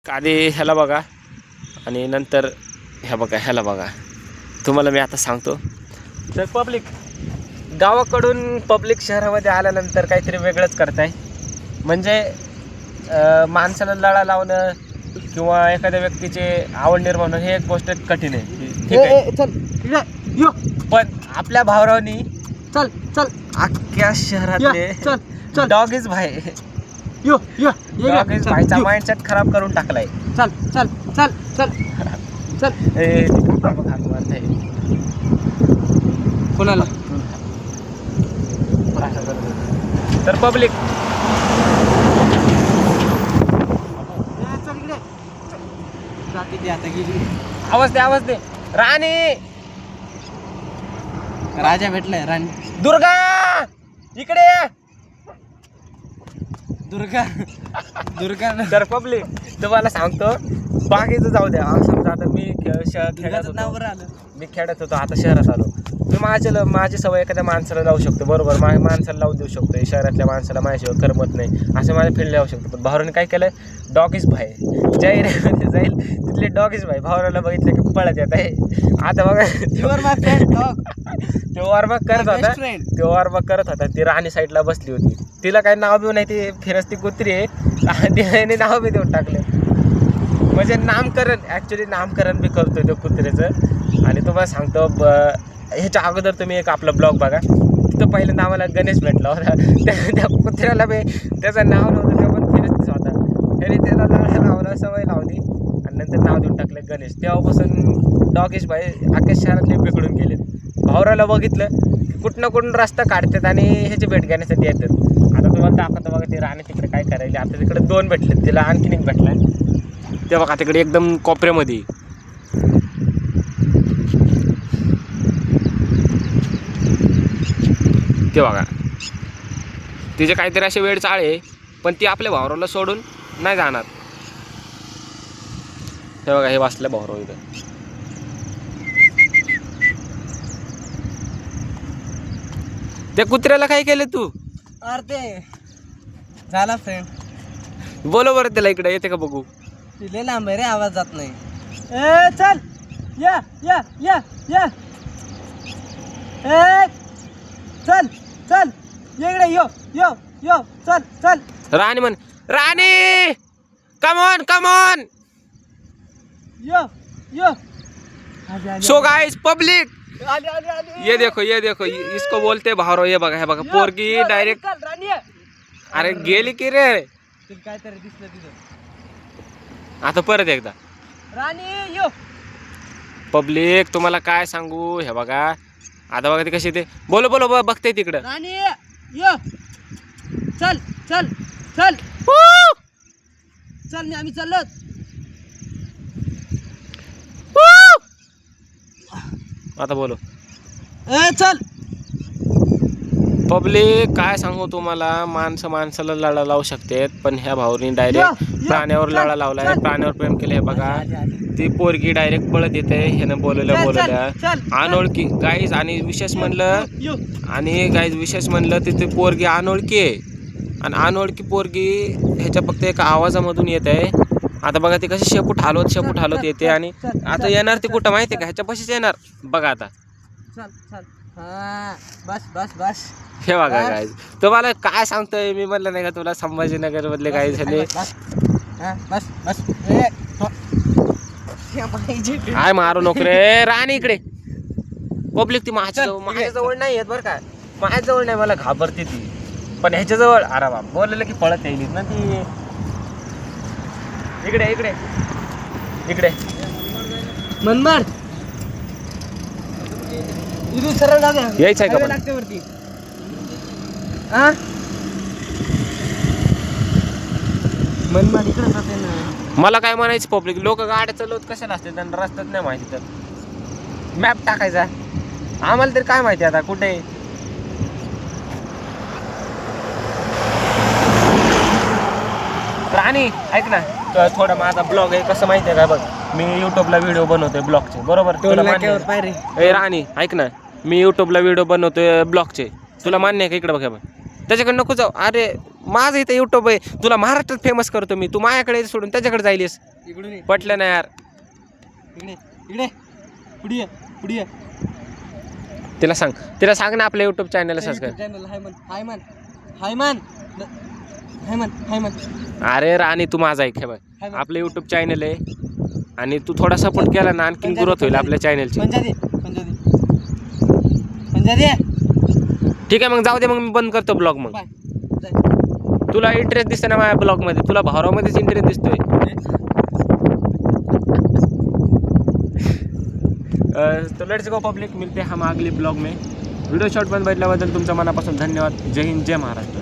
आधी ह्याला बघा आणि नंतर ह्या बघा ह्याला बघा. तुम्हाला मी आता सांगतो. तर पब्लिक गावाकडून पब्लिक शहरामध्ये आल्यानंतर काहीतरी वेगळंच करताय. म्हणजे माणसाला लळा लावणं किंवा एखाद्या व्यक्तीचे आवड निर्माण हे एक गोष्ट कठीण आहे. ठीक आहे, चल पण आपल्या भावरावनी चल चल अख्ख्या शहरातले चल चल डॉग इज भाई यो यो डॉग इज भाईचा माइंडसेट खराब करून टाकलाय. चल चल चल चल चल ए बघा मारताय कोणाला. तर पब्लिक आवाज दे राणी राजा भेटलाय. राणी दुर्गा इकडे ये. दुर्गा दुर्गा तर पब्लिक तुम्हाला सांगतो बाकीचं जाऊ द्या. समजा आता मी खेड्यात नाव होतो, बरं आलं. मी खेड्यात होतो, आता शहरात आलो. मी माझी सवय एखाद्या माणसाला लावू शकतो, बरोबर, माणसाला लावून देऊ शकतो. शहरातल्या माणसाला माझ्याशिवाय करमत नाही असं माझ्या फील्ड लावू शकतो. पण भावराने काय केलं, डॉग इज भाई ज्या एरियामध्ये जाईल तिथले डॉग इज भाई भावराला बघितलं की पळत येत आहे. आता बघा तो वॉर्मअप करत होता. ती राणी साईडला बसली होती. तिला काही नाव बिव नाही, ती फिरस्ती कुत्री आहे. तिने नाव बी देऊन टाकले. म्हणजे नामकरण ॲक्च्युली नामकरण बी करतोय तो कुत्र्याचं. आणि तुम्हाला सांगतो ह्याच्या अगोदर तुम्ही एक आपला ब्लॉग बघा, तिथं पहिल्यांदा आम्हाला गणेश भेटला होता. त्या कुत्र्याला बी त्याचं नाव नव्हतं, ते पण फिरस्तीच होता. त्याने त्याला नावाला सवय लावली आणि नंतर नाव देऊन टाकलं गणेश. तेव्हापासून डॉगेश भाई अख्ख्या शहरातले बिघडून गेले. भावराला बघितलं कुठं कुठून रस्ता काढतात आणि ह्याची भेट घेण्यासाठी येतात. आता तुम्हाला दाखवतो बघा, ती राणी तिकडे काय करायली. आता तिकडे 2 भेटले, तिला आणखीन एक भेटला ते बघा तिकडे एकदम कोपऱ्यामध्ये. ते बघा तिचे काहीतरी असे वेळ चाळे, पण ती आपल्या भावराला सोडून नाही जाणार. हे बघा हे वाचलं भावराव इथं. त्या कुत्र्याला काय केलं तू? अरे ते झाला फ्रेंड. बोलो बरं त्याला, इकडे येते का बघू. तिले लांब रे, आवाज जात नाही. ए चल या या या या ए चल चल इकडे यो यो यो चल चल. राणी म्हण, राणी कमॉन कमॉन. यो यो सो गाइस पब्लिक आली आली आली. ये देखो इसको बोलते भावराव. ये बघा हे बघा पोरगी डायरेक्ट. राणी अरे गेली की रे. तिला काहीतरी दिसलं तिथं. आता परत एकदा राणी यो. पब्लिक तुम्हाला काय सांगू, हे बघा आता बघा ती कशी ते बोलो बघते तिकडं. राणी यो चल चल चल चल. मी आम्ही चाललो. आता बोलो ए चल. पब्लिक काय सांगू तुम्हाला, माणसाला लळा लावू शकतात, पण ह्या भाऊनी डायरेक्ट प्राण्यावर लळा लावलाय, प्राण्यावर प्रेम केलं. हे बघा ती पोरगी डायरेक्ट पळत येते. ह्यानं बोलवल्या अनोळखी गाईज. आणि विशेष म्हणलं तिथे पोरगी अनोळखी आहे. आणि अनोळखी पोरगी ह्याच्या फक्त एका आवाजामधून येत आहे. आता बघा ती कशी शेपूट हालवत येते. आणि आता येणार ती कुठं माहिती आहे का, ह्याच्या पशीच येणार बघा. आता चल चल हा बस बस बस. हे बघा गाईज, तुम्हाला काय सांगतोय मी, म्हणलं नाही का तुला संभाजीनगर मधले गाईज झाले. बस बस काय मारू नको रे. राणी इकडे. पब्लिक ती माझ्याजवळ नाही येत बरं का, माझ्याजवळ नाही, मला घाबरते ती. पण ह्याच्याजवळ अरे बाप बोललेलं की पळत येईल ना ती. इकडे इकडे इकडे मनमाड इथून सरळ जाऊया. यायचं आहे का पण? लागते वरती. हा मनमाड इकडे जाते ना. मला काय म्हणायचं, पब्लिक लोक गाड्या चालवत कशाला असते, त्यांना रस्त्यात नाही माहिती. तर मॅप टाकायचा, आम्हाला तरी काय माहिती आता कुठे. राणी ऐक ना, थोडा माझा ब्लॉग आहे, कसं माहिती आहे का बघ, मी युट्यूबला व्हिडिओ बनवतोय ब्लॉगचे, बरोबर. तुला मान्य आहे? ए राणी ऐक ना, मी युट्यूबला व्हिडिओ बनवतोय ब्लॉगचे, तुला मान्य आहे का? इकडे बघा त्याच्याकडे नको जाऊ. अरे माझं इथं युट्यूब आहे, तुला महाराष्ट्रात फेमस करतो मी, तू माझ्याकडे सोडून त्याच्याकडे जाईलीस. इकडून ये. पटलं ना यार. इकडे इकडे पुढे ये, पुढे ये. तिला सांग ना आपल्या युट्यूब चॅनलला सबस्क्राईब. चॅनल हाय मन. अरे राणी तू माझा ऐक हे बघ, आपलं युट्यूब चॅनल आहे आणि तू थोडा सपोर्ट केला ना आणखीन ग्रोथ होईल आपल्या चॅनलची. पंजाबी ठीक आहे मग जाऊ दे, मग मी बंद करतो ब्लॉग. मग बाय. तुला इंटरेस्ट दिसतो ना माझ्या ब्लॉग मध्ये, तुला भावरामध्येच इंटरेस्ट दिसतोय. तो लेट्स गो पब्लिक, मिलते हम अगले ब्लॉग में. व्हिडिओ शॉर्ट बंद बघितल्याबद्दल तुमच्या मनापासून धन्यवाद. जय हिंद, जय महाराष्ट्र.